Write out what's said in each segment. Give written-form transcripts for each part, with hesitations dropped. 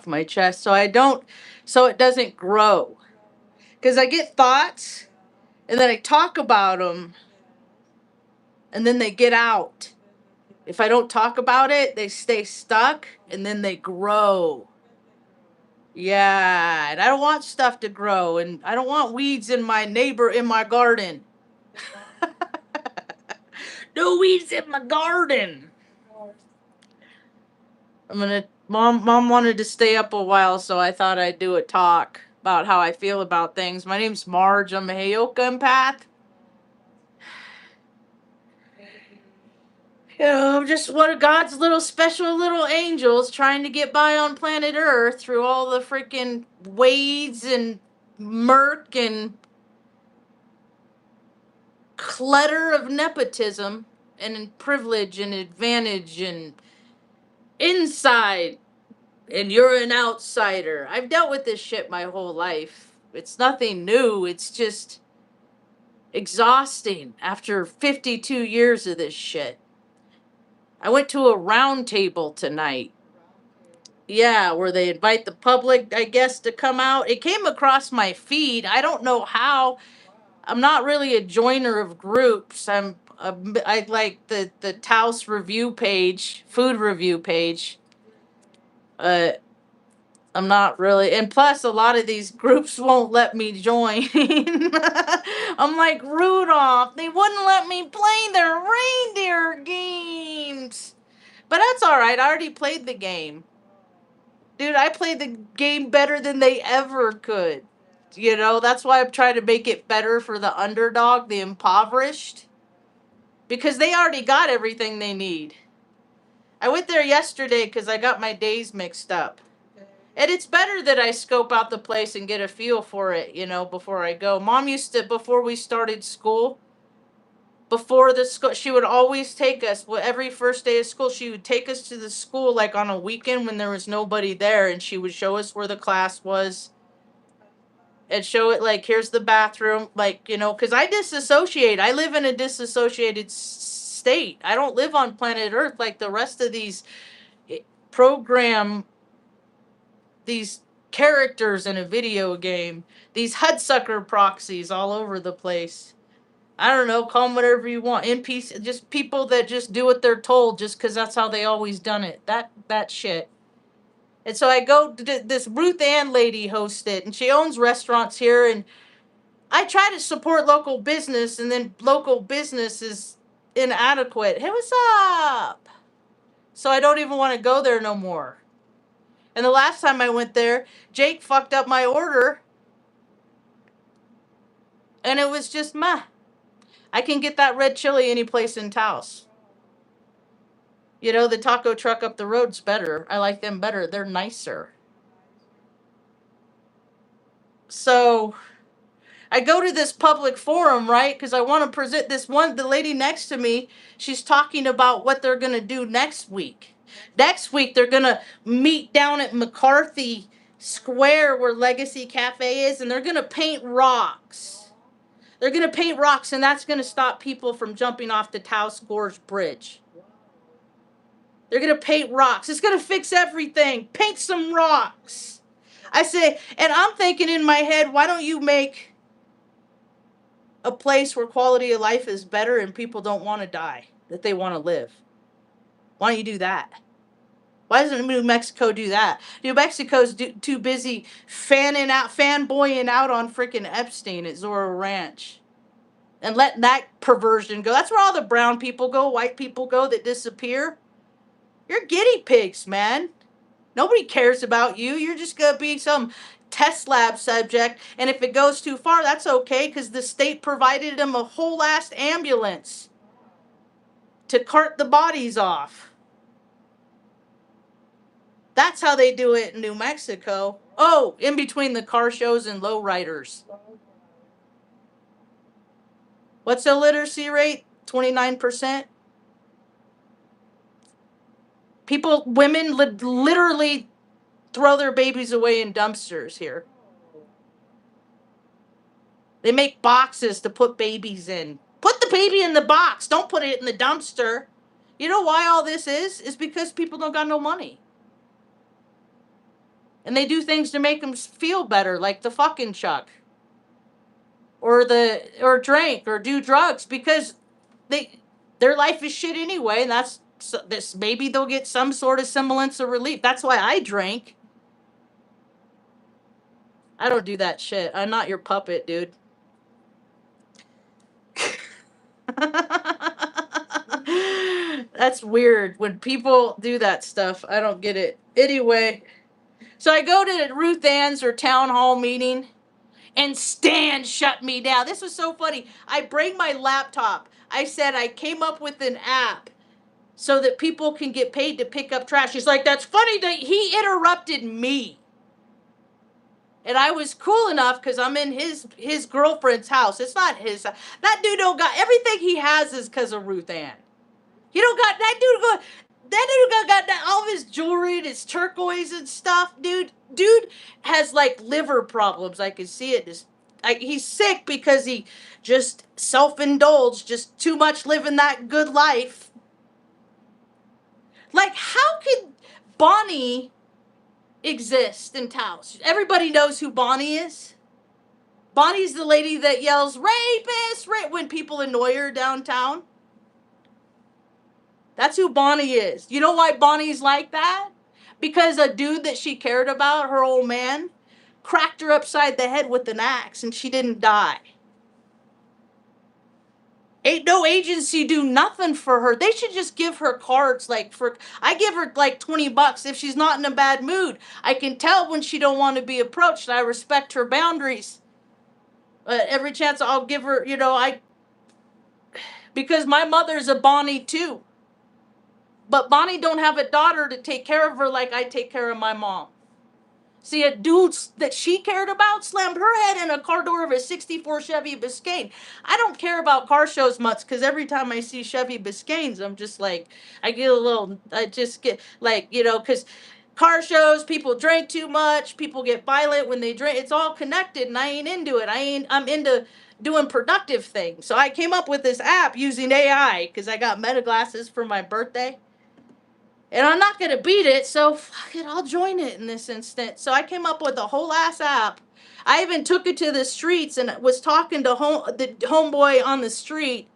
my chest so it doesn't grow. Because I get thoughts and then I talk about them and then they get out. If I don't talk about it, they stay stuck and then they grow. Yeah, and I don't want stuff to grow, and I don't want weeds in my garden. No weeds in my garden. Mom wanted to stay up a while, so I thought I'd do a talk about how I feel about things. My name's Marge. I'm a Heyoka empath. You know, I'm just one of God's little special little angels trying to get by on planet Earth through all the freaking weeds and murk and clutter of nepotism and privilege and advantage and inside. And you're an outsider. I've dealt with this shit my whole life. It's nothing new. It's just exhausting after 52 years of this shit. I went to a round table tonight. Yeah, where they invite the public, I guess, to come out. It came across my feed. I don't know how. I'm not really a joiner of groups. I like the Taos review page, food review page. Uh, I'm not really, and plus a lot of these groups won't let me join. I'm like Rudolph. They wouldn't let me play their reindeer games. But that's all right. I already played the game. Dude, I played the game better than they ever could. You know, that's why I'm trying to make it better for the underdog, the impoverished, because they already got everything they need. I went there yesterday because I got my days mixed up. And it's better that I scope out the place and get a feel for it, you know, before I go. Mom used to, before we started school, before the school, she would always take us, well, every first day of school, she would take us to the school like on a weekend when there was nobody there, and she would show us where the class was and show it like, here's the bathroom, like, you know, because I disassociate. I live in a disassociated state. I don't live on planet Earth like the rest of these program, these characters in a video game, these Hudsucker proxies all over the place. I don't know, call them whatever you want. NPC, just people that just do what they're told just because that's how they always done it. That shit. And so I go to this Ruth Ann lady hosts it, and she owns restaurants here, and I try to support local business, and then local business is inadequate. Hey, what's up? So I don't even want to go there no more. And the last time I went there, Jake fucked up my order, and it was just meh. I can get that red chili any place in Taos. You know, the taco truck up the road's better. I like them better. They're nicer. So I go to this public forum, right? Because I want to present this one. The lady next to me, she's talking about what they're going to do next week. Next week, they're going to meet down at McCarthy Square where Legacy Cafe is, and they're going to paint rocks. They're going to paint rocks, and that's going to stop people from jumping off the Taos Gorge Bridge. They're going to paint rocks. It's going to fix everything. Paint some rocks. I say, and I'm thinking in my head, why don't you make a place where quality of life is better and people don't want to die, that they want to live? Why don't you do that? Why doesn't New Mexico do that? New Mexico's too busy fanboying out on freaking Epstein at Zorro Ranch and letting that perversion go. That's where all the brown people go, white people go that disappear. You're guinea pigs, man. Nobody cares about you. You're just going to be some test lab subject. And if it goes too far, that's okay because the state provided them a whole ass ambulance to cart the bodies off. That's how they do it in New Mexico. Oh, in between the car shows and lowriders. What's the literacy rate? 29%? Women literally throw their babies away in dumpsters here. They make boxes to put babies in. Put the baby in the box. Don't put it in the dumpster. You know why all this is? It's because people don't got no money. And they do things to make them feel better, like the fucking Chuck. Or drink or do drugs because their life is shit anyway, and that's this maybe they'll get some sort of semblance of relief. That's why I drank. I don't do that shit. I'm not your puppet, dude. That's weird when people do that stuff. I don't get it. Anyway, so I go to Ruth Ann's or town hall meeting, and Stan shut me down. This was so funny. I bring my laptop. I said I came up with an app so that people can get paid to pick up trash. He's like, that's funny that he interrupted me. And I was cool enough because I'm in his girlfriend's house. It's not his. That dude don't got everything he has is because of Ruth Ann. He don't got that dude go. That dude got that, all of his jewelry and his turquoise and stuff, dude has like liver problems. I can see it. He's sick because he just self-indulged, just too much living that good life. Like, how could Bonnie exist in Taos? Everybody knows who Bonnie is. Bonnie's the lady that yells rapist when people annoy her downtown. That's who Bonnie is. You know why Bonnie's like that? Because a dude that she cared about, her old man, cracked her upside the head with an axe and she didn't die. Ain't no agency do nothing for her. They should just give her cards I give her like $20 if she's not in a bad mood. I can tell when she don't want to be approached. I respect her boundaries. Every chance I'll give her, because my mother's a Bonnie too. But Bonnie don't have a daughter to take care of her like I take care of my mom. See, a dude that she cared about slammed her head in a car door of a 64 Chevy Biscayne. I don't care about car shows much because every time I see Chevy Biscaynes, I'm just like, I just get like, because car shows, people drink too much, people get violent when they drink. It's all connected and I ain't into it. I'm into doing productive things. So I came up with this app using AI because I got Meta glasses for my birthday. And I'm not going to beat it, so fuck it, I'll join it in this instant. So I came up with a whole ass app. I even took it to the streets and was talking to the homeboy on the street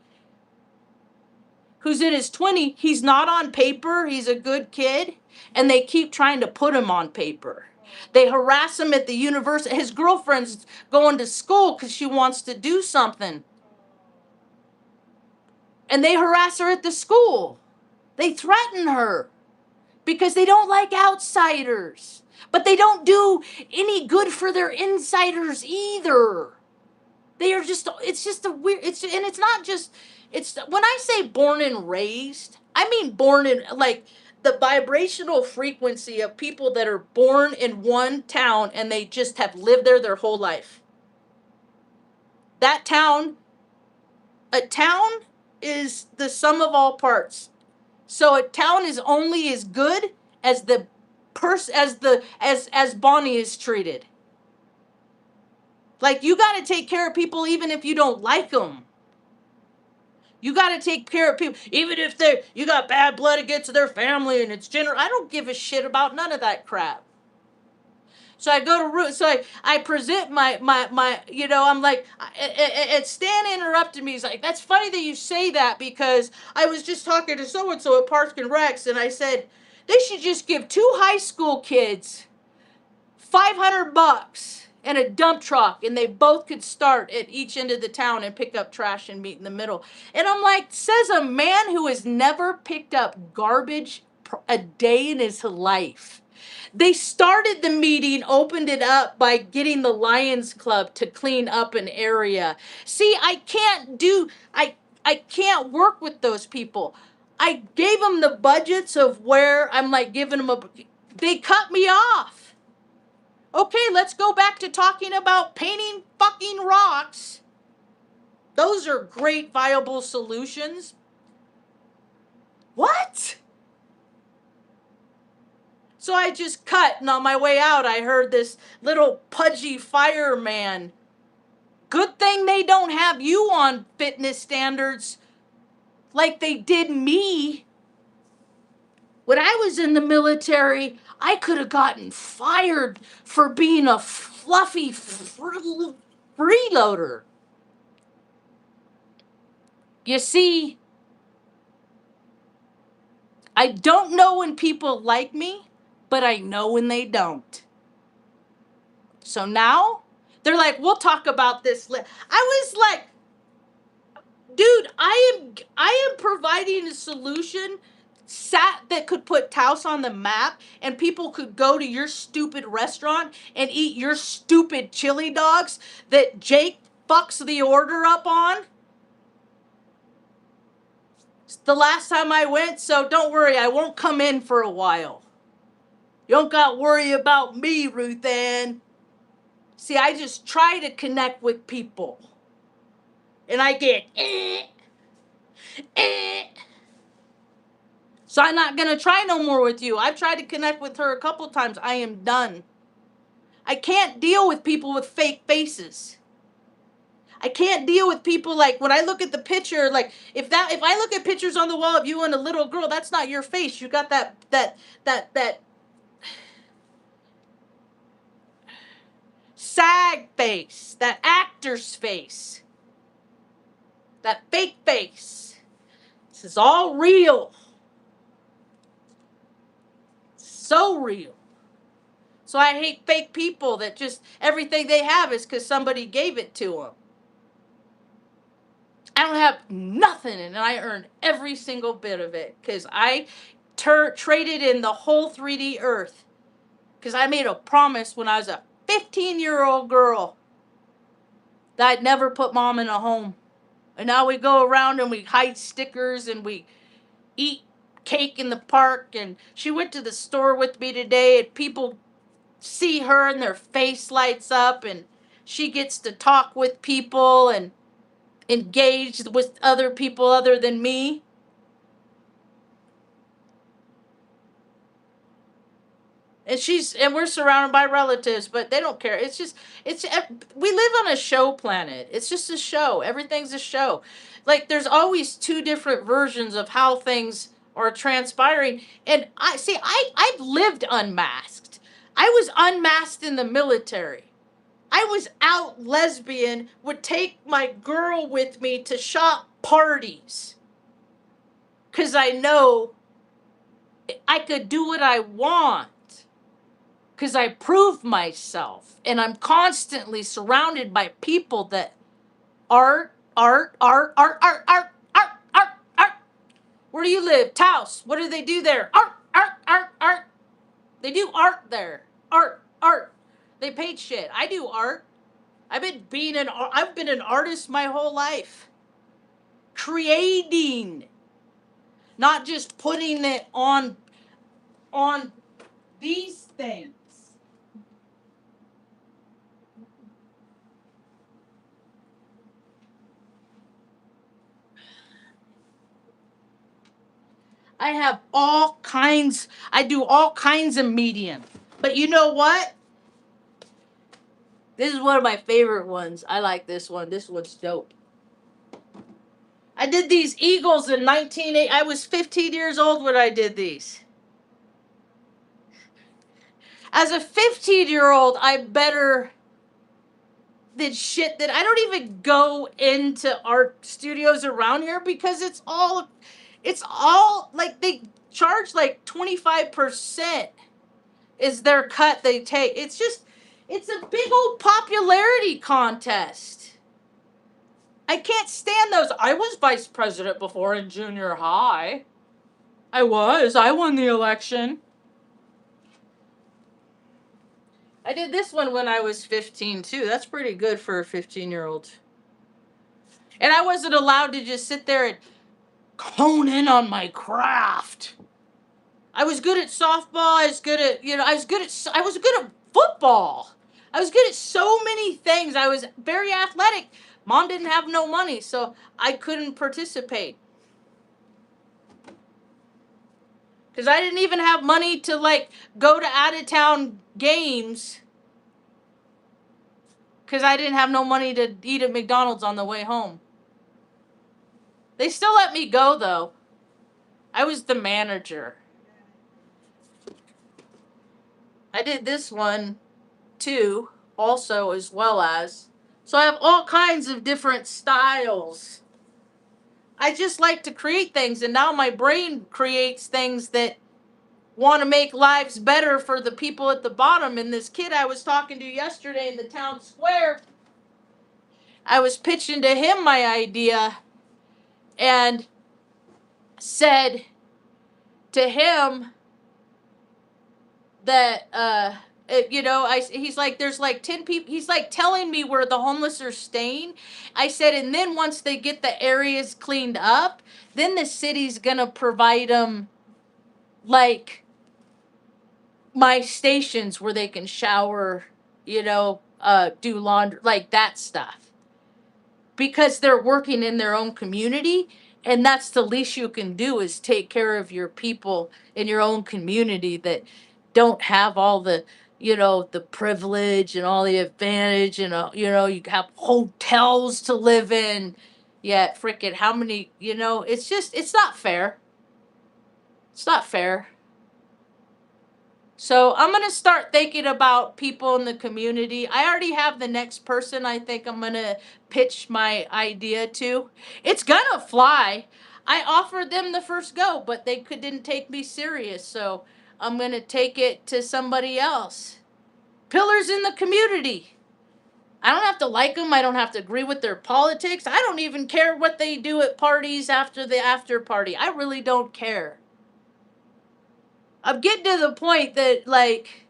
who's in his 20s. He's not on paper. He's a good kid. And they keep trying to put him on paper. They harass him at the university. His girlfriend's going to school because she wants to do something. And they harass her at the school. They threaten her. Because they don't like outsiders. But they don't do any good for their insiders either. They are just, it's just a weird, and it's not just, when I say born and raised, I mean born in, like, the vibrational frequency of people that are born in one town and they just have lived there their whole life. That town, a town is the sum of all parts. So a town is only as good as the as Bonnie is treated. Like, you got to take care of people even if you don't like them. You got to take care of people even if you got bad blood against their family and it's general. I don't give a shit about none of that crap. So I go to Ruth. So I present my I'm like, and Stan interrupted me. He's like, that's funny that you say that because I was just talking to so-and-so at Parks and Recs and I said, they should just give 2 high school kids $500 and a dump truck and they both could start at each end of the town and pick up trash and meet in the middle. And I'm like, says a man who has never picked up garbage a day in his life. They started the meeting, opened it up by getting the Lions Club to clean up an area. See, I can't work with those people. I gave them the budgets of where I'm like giving them they cut me off. Okay, let's go back to talking about painting fucking rocks. Those are great viable solutions. What? So I just cut, and on my way out, I heard this little pudgy fireman. Good thing they don't have you on fitness standards like they did me. When I was in the military, I could have gotten fired for being a fluffy freeloader. You see, I don't know when people like me, but I know when they don't. So now they're like, we'll talk about this later. I was like, dude, I am providing a solution that could put Taos on the map, and people could go to your stupid restaurant and eat your stupid chili dogs that Jake fucks the order up on. It's the last time I went, so don't worry, I won't come in for a while. You don't got to worry about me, Ruth Ann. See, I just try to connect with people. And I get, eh. So I'm not going to try no more with you. I've tried to connect with her a couple times. I am done. I can't deal with people with fake faces. I can't deal with people like when I look at the picture, like if I look at pictures on the wall of you and a little girl, that's not your face. You got that SAG face, that actor's face, that fake face. This is all real. So real. So I hate fake people that just everything they have is because somebody gave it to them. I don't have nothing, and I earned every single bit of it because I traded in the whole 3D Earth because I made a promise when I was a 15-year-old girl that I'd never put mom in a home. And now we go around and we hide stickers and we eat cake in the park. And she went to the store with me today, and people see her and their face lights up, and she gets to talk with people and engage with other people other than me. And we're surrounded by relatives, but they don't care. We live on a show planet. It's just a show. Everything's a show. Like there's always two different versions of how things are transpiring. And I've lived unmasked. I was unmasked in the military. I was out lesbian, would take my girl with me to shop parties. Cause I know I could do what I want. Because I prove myself, and I'm constantly surrounded by people that art. Where do you live? Taos. What do they do there? Art. They do art there. Art. They paid shit. I do art. I've been an artist my whole life. Creating, not just putting it on these things. I do all kinds of medium. But you know what? This is one of my favorite ones. I like this one. This one's dope. I did these eagles in 1980. I was 15 years old when I did these. As a 15-year-old, I better than shit that I don't even go into art studios around here because it's all like they charge like 25% is their cut they take. It's a big old popularity contest. I can't stand those. I was vice president before in junior high. I won the election. I did this one when I was 15 too. That's pretty good for a 15-year-old. And I wasn't allowed to just sit there and hone in on my craft. I was good at softball. I was good at football. I was good at so many things. I was very athletic. Mom didn't have no money, so I couldn't participate. Because I didn't even have money to, like, go to out-of-town games. Because I didn't have no money to eat at McDonald's on the way home. They still let me go, though. I was the manager. I did this one too, also, as well as. So I have all kinds of different styles. I just like to create things, and now my brain creates things that want to make lives better for the people at the bottom. And this kid I was talking to yesterday in the town square, I was pitching to him my idea and said to him that he's like, there's like 10 people, he's like telling me where the homeless are staying. I said, and then once they get the areas cleaned up, then the city's gonna provide them like my stations where they can shower, do laundry, like that stuff, because they're working in their own community. And that's the least you can do, is take care of your people in your own community that don't have all the the privilege and all the advantage, and you have hotels to live in. Yet freaking how many, it's just, it's not fair. It's not fair. So I'm going to start thinking about people in the community. I already have the next person I think I'm going to pitch my idea to. It's going to fly. I offered them the first go, but didn't take me serious. So I'm going to take it to somebody else. Pillars in the community. I don't have to like them. I don't have to agree with their politics. I don't even care what they do at parties after the after party. I really don't care. I'm getting to the point that, like,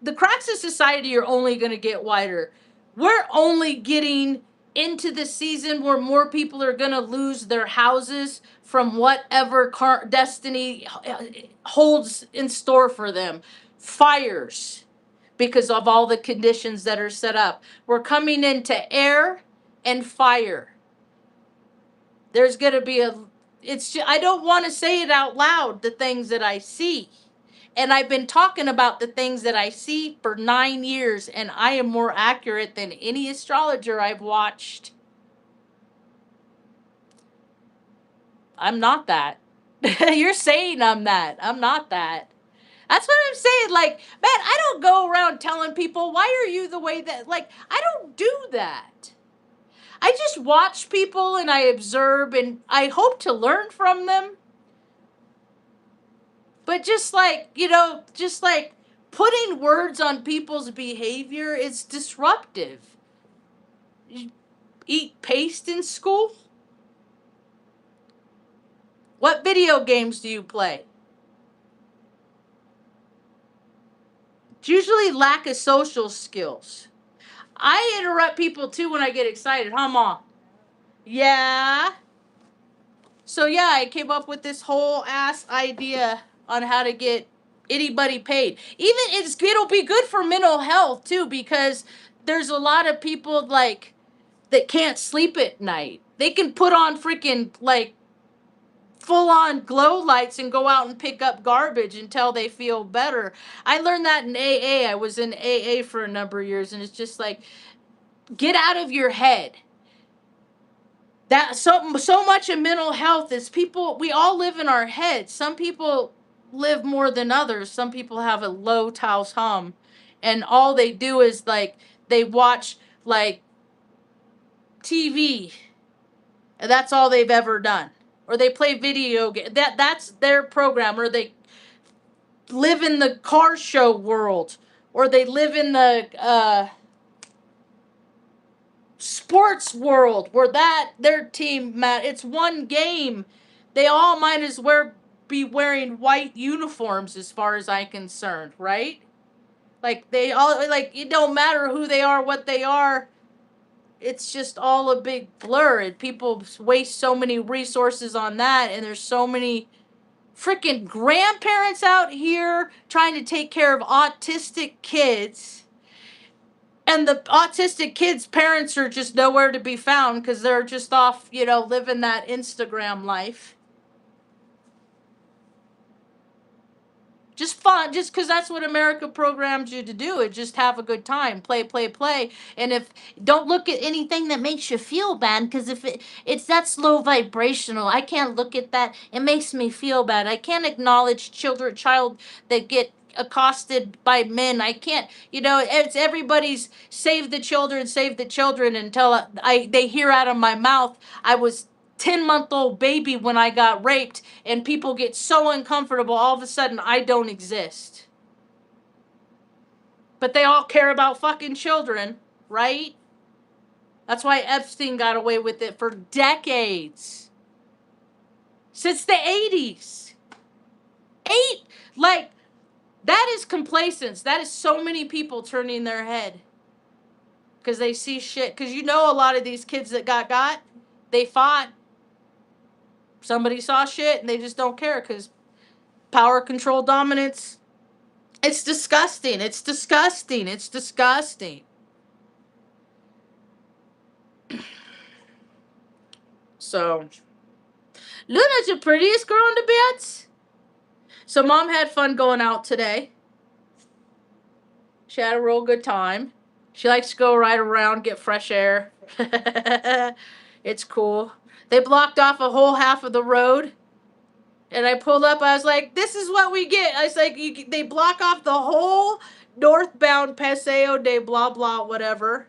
the cracks of society are only going to get wider. We're only getting into the season where more people are going to lose their houses from whatever destiny holds in store for them. Fires, because of all the conditions that are set up. We're coming into air and fire. There's going to be I don't want to say it out loud, the things that I see. And I've been talking about the things that I see for 9 years, and I am more accurate than any astrologer I've watched. I'm not that. You're saying I'm that. I'm not that. That's what I'm saying. Like, man, I don't go around telling people, why are you the way that, like, I don't do that. I just watch people and I observe, and I hope to learn from them. But just like, just like putting words on people's behavior is disruptive. You eat paste in school? What video games do you play? It's usually lack of social skills. I interrupt people too when I get excited, huh, Mom? Yeah. So yeah, I came up with this whole ass idea on how to get anybody paid. It'll be good for mental health too, because there's a lot of people like that can't sleep at night. They can put on freaking like full on glow lights and go out and pick up garbage until they feel better. I learned that in AA. I was in AA for a number of years, and it's just like, get out of your head. That so much of mental health is, people, we all live in our heads. Some people live more than others. Some people have a low Taos hum, and all they do is like they watch like TV, and that's all they've ever done. Or they play video games. That's their program. Or they live in the car show world, or they live in the sports world where their team, it's one game. They all might as well be wearing white uniforms as far as I'm concerned, right? Like, they all, like, it don't matter who they are, what they are. It's just all a big blur, and people waste so many resources on that, and there's so many freaking grandparents out here trying to take care of autistic kids, and the autistic kids' parents are just nowhere to be found because they're just off, living that Instagram life. Just fun, just because that's what America programs you to do. It just have a good time, play, play, play. And if don't look at anything that makes you feel bad, because if it's that's low vibrational, I can't look at that. It makes me feel bad. I can't acknowledge child that get accosted by men. I can't, it's everybody's save the children until they hear out of my mouth I was 10-month-old baby when I got raped, and people get so uncomfortable all of a sudden I don't exist. But they all care about fucking children, right? That's why Epstein got away with it for decades. Since the 80s. Like, that is complacence. That is so many people turning their head. Because they see shit. Because a lot of these kids that got, they fought. Somebody saw shit and they just don't care because power, control, dominance. It's disgusting. It's disgusting. It's disgusting. So, Luna's the prettiest girl in the beds. So Mom had fun going out today. She had a real good time. She likes to go right around, get fresh air. It's cool. They blocked off a whole half of the road. And I pulled up. I was like, this is what we get. I was like, they block off the whole northbound Paseo de blah, blah, whatever.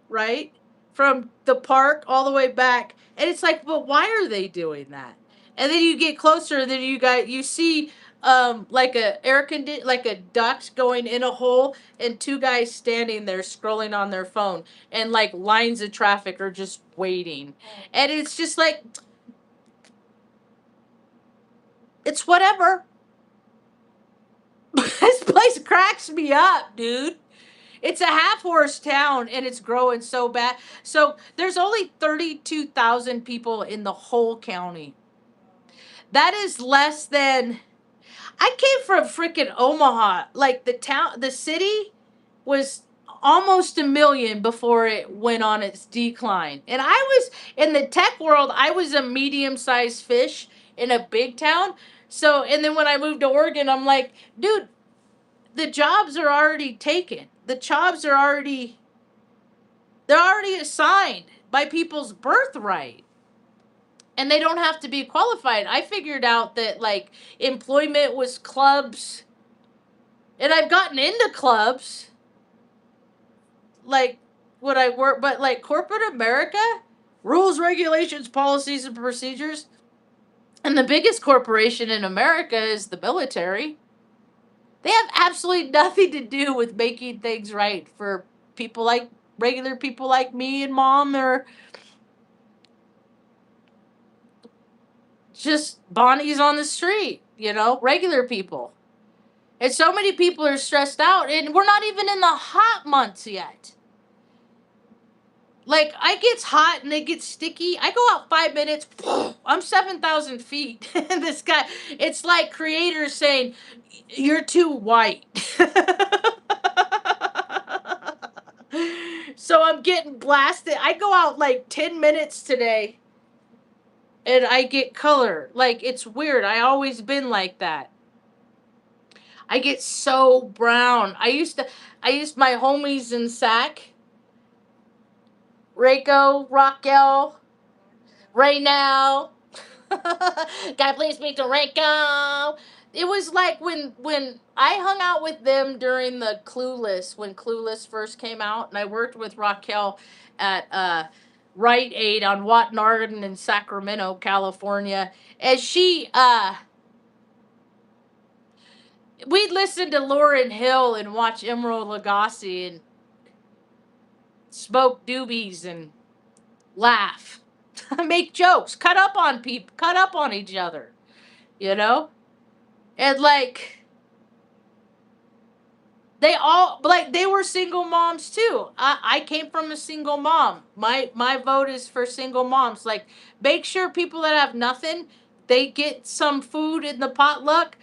Right? From the park all the way back. And it's like, but why are they doing that? And then you get closer, and then you see like a duct going in a hole, and two guys standing there scrolling on their phone, and like lines of traffic are just waiting. And it's just like, it's whatever. This place cracks me up, dude. It's a half-horse town, and it's growing so bad. So there's only 32,000 people in the whole county. That is less than... I came from freaking Omaha. Like, the city was almost 1 million before it went on its decline. And I was, in the tech world, I was a medium-sized fish in a big town. So, and then when I moved to Oregon, I'm like, dude, the jobs are already taken. The jobs are already... They're already assigned by people's birthright. And they don't have to be qualified. I figured out that, like, employment was clubs. And I've gotten into clubs. Like, when I work... But, like, corporate America? Rules, regulations, policies, and procedures. And the biggest corporation in America is the military. They have absolutely nothing to do with making things right for people like... regular people like me and Mom, or just Bonnies on the street, regular people. And so many people are stressed out, and we're not even in the hot months yet. Like, it gets hot and it gets sticky. I go out 5 minutes, I'm 7,000 feet. And this guy, it's like creators saying, you're too white. So I'm getting blasted. I go out like 10 minutes today, and I get color. Like, it's weird. I always been like that. I get so brown. I used my homies in SAC. Reiko, Raquel, Ray now. God, please speak to Reiko. It was like when I hung out with them during the when Clueless first came out, and I worked with Raquel at Rite Aid on Watnarden in Sacramento, California. And we'd listen to Lauryn Hill and watch Emerald Lagasse and smoke doobies and laugh, make jokes, cut up on people, cut up on each other, and like, they were single moms too. I came from a single mom. My vote is for single moms. Like, make sure people that have nothing, they get some food in the potluck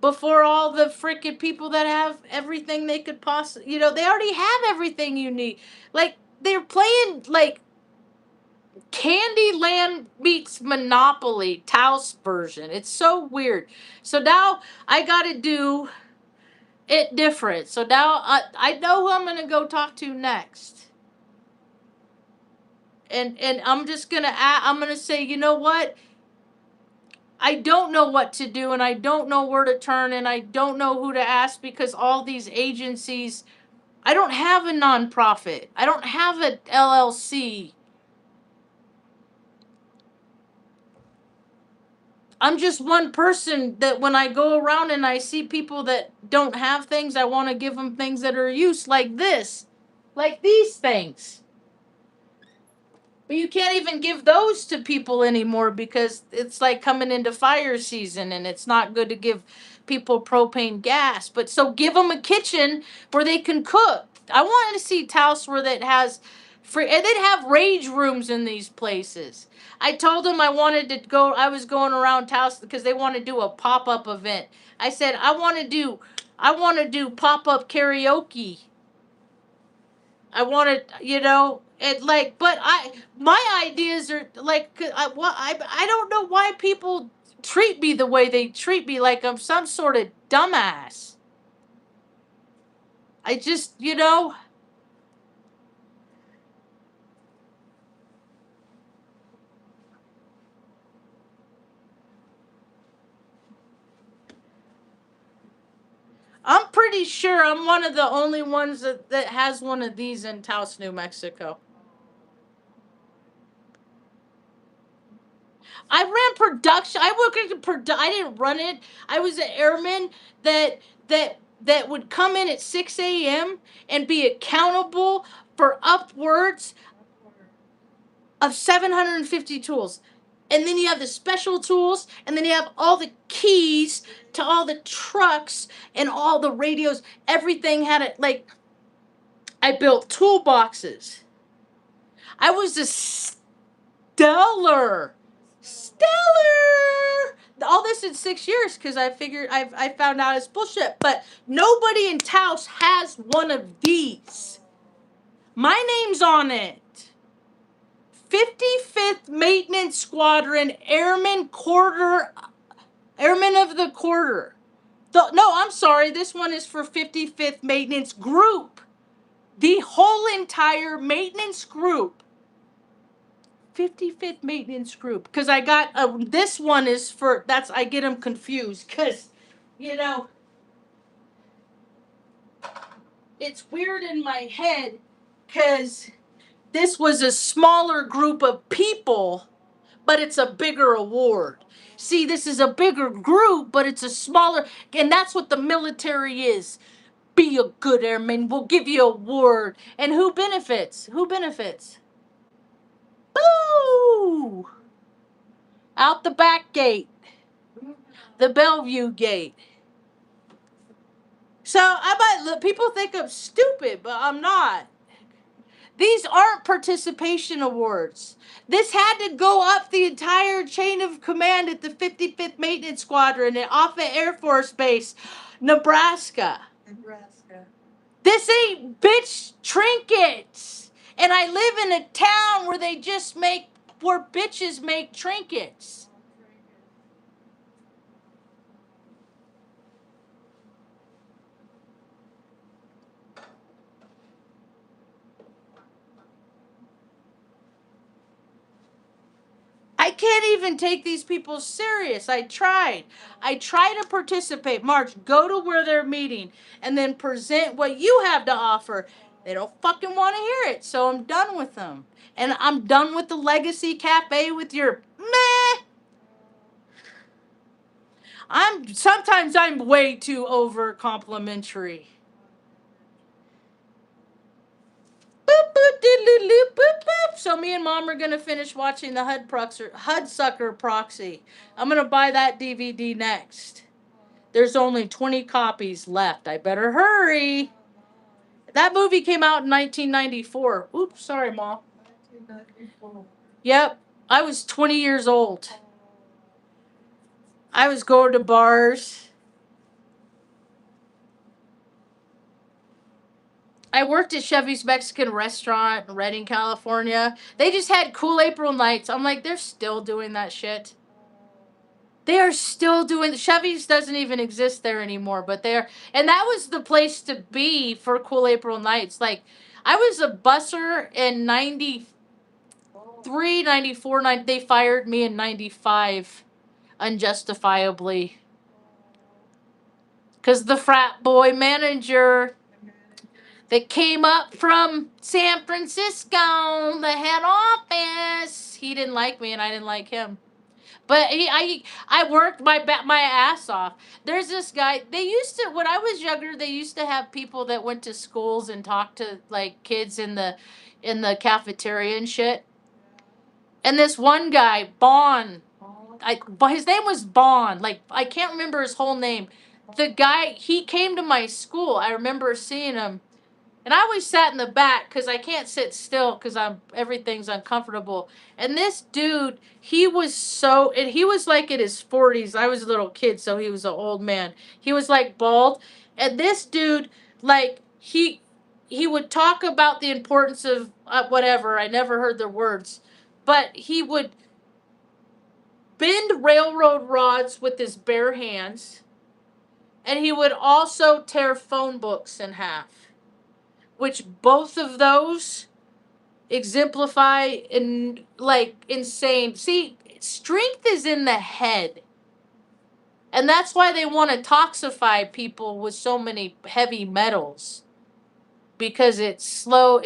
before all the freaking people that have everything they could possibly, they already have everything you need. Like, they're playing like Candyland meets Monopoly, Taos version. It's so weird. So now I gotta do it different. So now I know who I'm gonna go talk to next. And I'm just gonna I'm gonna say, you know what? I don't know what to do, and I don't know where to turn, and I don't know who to ask, because all these agencies, I don't have a nonprofit. I don't have a LLC. I'm just one person that when I go around and I see people that don't have things, I want to give them things that are use, like this, like these things. But you can't even give those to people anymore because it's like coming into fire season and it's not good to give people propane gas. But so give them a kitchen where they can cook. I wanted to see Taos where that has free, and they'd have rage rooms in these places. I told them I wanted to go, I was going around Taos because they want to do a pop-up event. I said, I want to do pop-up karaoke. I wanted, it like, but my ideas are like, I don't know why people treat me the way they treat me, like I'm some sort of dumbass. I just, I'm pretty sure I'm one of the only ones that has one of these in Taos, New Mexico. I ran production. I worked at I didn't run it. I was an airman that would come in at 6 a.m. and be accountable for upwards of 750 tools. And then you have the special tools, and then you have all the keys to all the trucks and all the radios. Everything had it. Like, I built toolboxes. I was a stellar. All this in 6 years because I figured I found out it's bullshit. But nobody in Taos has one of these. My name's on it. 55th Maintenance Squadron Airman of the Quarter. No, I'm sorry. This one is for 55th Maintenance Group. The whole entire maintenance group. 55th Maintenance Group. Because I got, this one is for, I get them confused. Because, you know, it's weird in my head. Because this was a smaller group of people, but it's a bigger award. See, this is a bigger group, but it's a smaller, and that's what the military is. Be a good airman. We'll give you an award. And who benefits? Who benefits? Boo! Out the back gate. The Bellevue gate. So people think I'm stupid, but I'm not. These aren't participation awards. This had to go up the entire chain of command at the 55th Maintenance Squadron at Offutt Air Force Base, Nebraska. This ain't bitch trinkets. And I live in a town where where bitches make trinkets. I can't even take these people serious. I tried. I try to participate. Marge, go to where they're meeting and then present what you have to offer. They don't fucking want to hear it, so I'm done with them. And I'm done with the Legacy Cafe with your meh. Sometimes I'm way too over complimentary. Boop, boop, boop, boop. So me and Mom are gonna finish watching the Hudsucker Proxy. I'm gonna buy that DVD next. There's only 20 copies left. I better hurry. That movie came out in 1994. Oops, sorry, Mom. Yep, I was 20 years old. I was going to bars. I worked at Chevy's Mexican restaurant in Redding, California. They just had Cool April Nights. I'm like, they're still doing that shit. They are still doing, Chevy's doesn't even exist there anymore, but and that was the place to be for Cool April Nights. Like, I was a busser in 93, 94, 90, they fired me in 95. unjustifiably. Because the frat boy manager that came up from San Francisco, the head office, he didn't like me and I didn't like him. But I worked my ass off. There's this guy. They used to, when I was younger, they used to have people that went to schools and talked to like kids in the cafeteria and shit. And this one guy, Bon, his name was Bon. Like I can't remember his whole name. The guy, he came to my school. I remember seeing him. And I always sat in the back because I can't sit still because everything's uncomfortable. And this dude, and he was like in his 40s. I was a little kid, so he was an old man. He was like bald. And this dude, like, he would talk about the importance of whatever. I never heard their words. But he would bend railroad rods with his bare hands. And he would also tear phone books in half, which both of those exemplify in like insane. See, strength is in the head. And that's why they want to toxify people with so many heavy metals. Because it's slow,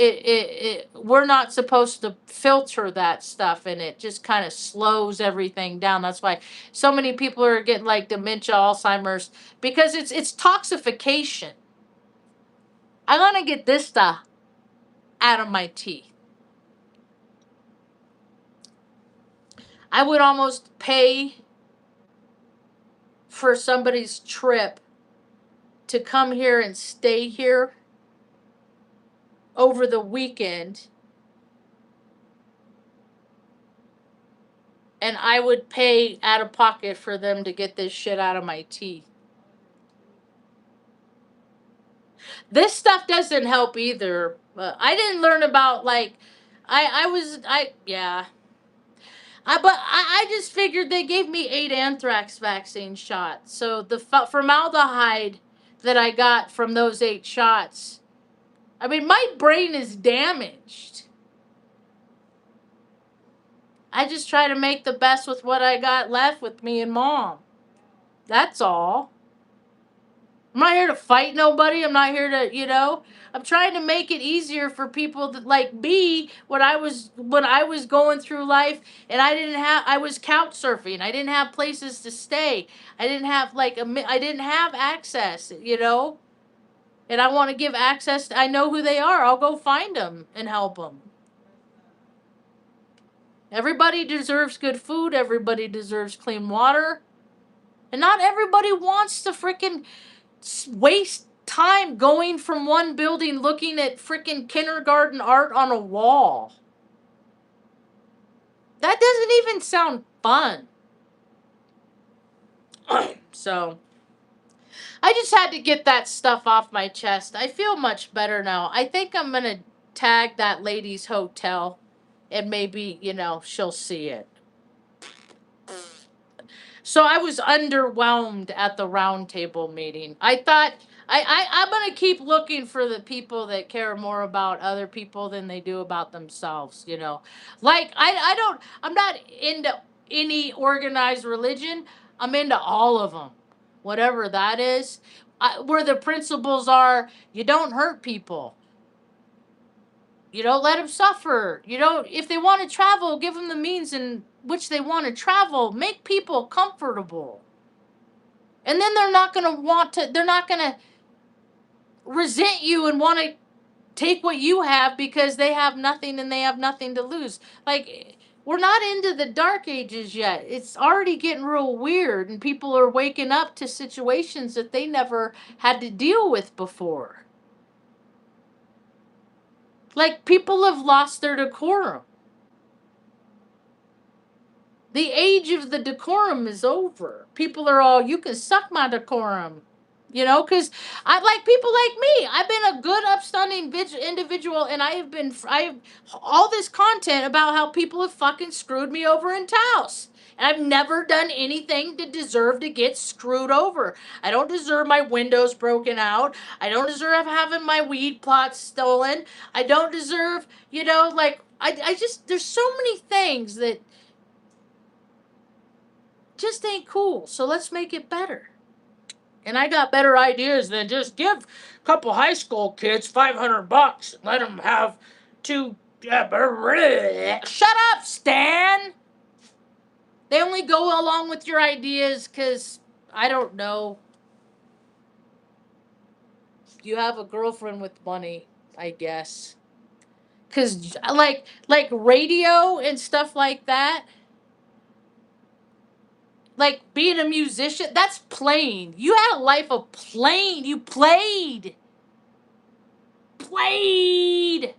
we're not supposed to filter that stuff, and it just kind of slows everything down. That's why so many people are getting like dementia, Alzheimer's, because it's toxification. I'm gonna get this stuff out of my teeth. I would almost pay for somebody's trip to come here and stay here over the weekend, and I would pay out of pocket for them to get this shit out of my teeth. This stuff doesn't help either. I didn't learn about like yeah. I just figured they gave me 8 anthrax vaccine shots. So the formaldehyde that I got from those 8 shots, I mean, my brain is damaged. I just try to make the best with what I got left with me and Mom. That's all. I'm not here to fight nobody. I'm not here to. I'm trying to make it easier for people that like me when I was going through life, and I was couch surfing. I didn't have places to stay. I didn't have I didn't have access. And I want to give access. I know who they are. I'll go find them and help them. Everybody deserves good food. Everybody deserves clean water. And not everybody wants to freaking waste time going from one building looking at freaking kindergarten art on a wall. That doesn't even sound fun. So, I just had to get that stuff off my chest. I feel much better now. I think I'm going to tag that lady's hotel and maybe, she'll see it. So I was underwhelmed at the roundtable meeting. I thought I'm gonna keep looking for the people that care more about other people than they do about themselves. Like I'm not into any organized religion. I'm into all of them, whatever that is. Where the principles are, you don't hurt people. You don't let them suffer. If they want to travel, give them the means in which they want to travel. Make people comfortable. And then they're not going to resent you and want to take what you have because they have nothing and they have nothing to lose. Like, we're not into the dark ages yet. It's already getting real weird, and people are waking up to situations that they never had to deal with before. Like, people have lost their decorum. The age of the decorum is over. People are all, you can suck my decorum. Because I like people like me. I've been a good, upstanding individual, and I have all this content about how people have fucking screwed me over in Taos. And I've never done anything to deserve to get screwed over. I don't deserve my windows broken out. I don't deserve having my weed plots stolen. I don't deserve, I just, there's so many things that just ain't cool. So let's make it better. And I got better ideas than just give a couple high school kids $500 and let them have two. Shut up, Stan! They only go along with your ideas because, I don't know, you have a girlfriend with money, I guess. Because, like radio and stuff like that, like being a musician, that's playing. You had a life of playing. You played. Played.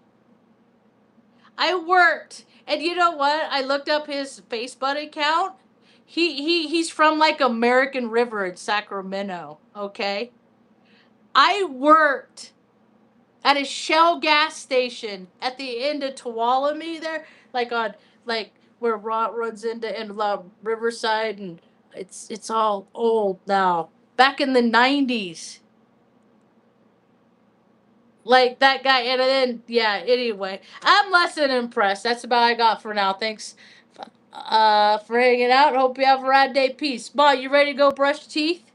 I worked. And you know what? I looked up his Facebook account. He's from like American River in Sacramento, okay? I worked at a Shell gas station at the end of Tuolumne there, like on like where runs into Riverside, and it's all old now. Back in the 90s. Like that guy, and then yeah. Anyway, I'm less than impressed. That's about all I got for now. Thanks, for hanging out. Hope you have a rad day. Peace. Ma, you ready to go brush teeth?